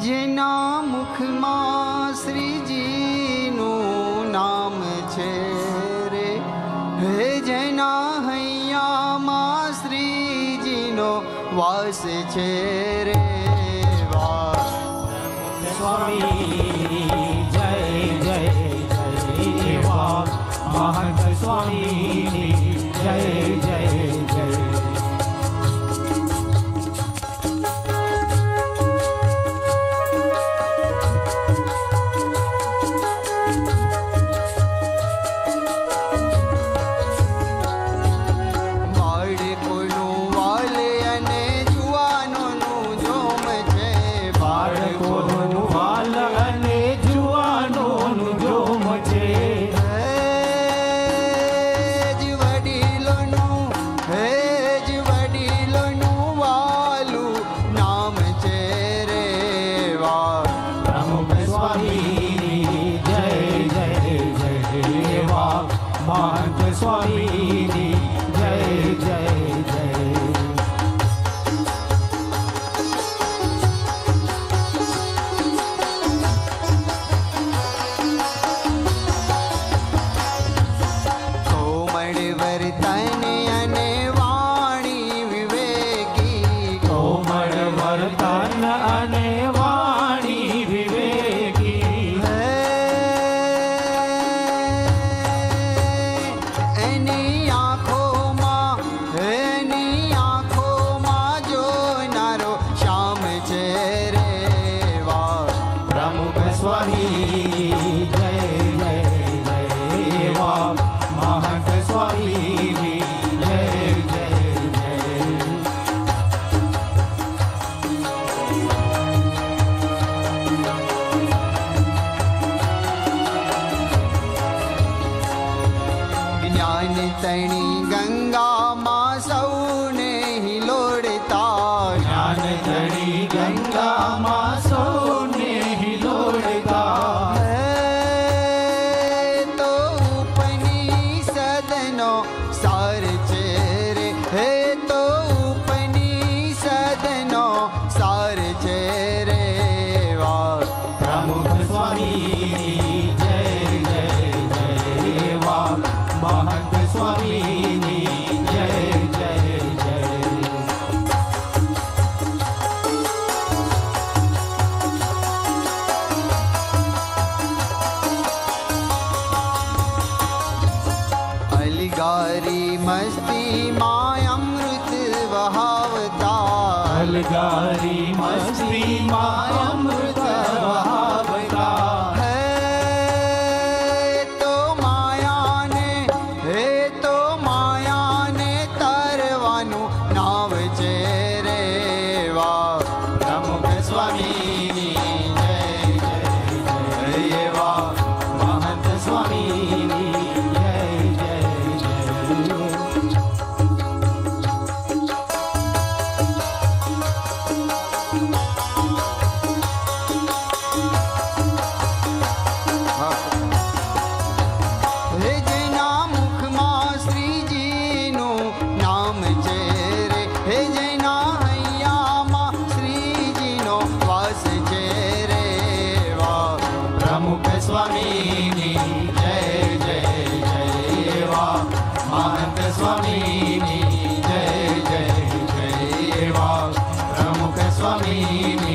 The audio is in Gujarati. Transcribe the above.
જેના મુખમાં શ્રીજીનું નામ છે રે, હે જેના હૈયામાં શ્રીજીનો વાસ છે રે. સ્વામી જય જય જય મહંત સ્વામી જય જય જય. મહંત સ્વામીની જય જય જય. કોમળ વર્તન અને વાણી વિવેકી, કોમળ વર્તન અને વાણી વિવેકી. એની આંખોમાં જોનારો શ્યામ છે રે. વાહ પ્રમુખ સ્વામી જય જય જય વાહ મહંત સ્વામી જય જય જય. જ્ઞાન તણી ગંગામાં સૌને હિલોડતા, જ્ઞાન તણી ગંગામાં સૌને હિલોડતા. તો ઉપનિષદનો સાર છે રે, હે તો ઉપનિષદનો સાર છે રે. વાહ પ્રમુખ સ્વામી જય જય જય વાહ મહંત સ્વામીની જય જય જય. અલગારી મસ્તીમાં અમૃત વહાવતા, અલગારી મસ્તીમાં અમૃત વહાવતા. હે તો માયાને તરવાનું નાવ છે રે. વાહ પ્રમુખ સ્વામીની જય જય જય વાહ મહંત સ્વામીની જય જય જય. હે જેના મુખમાં શ્રીજીનું નામ છે રે, હે જેના હૈયામાં શ્રીજીનો વાસ છે રે. વાહ પ્રમુખ સ્વામીની જય જય જય વાહ મહંત સ્વામીની જય જય જય વાહ પ્રમુખ સ્વામીની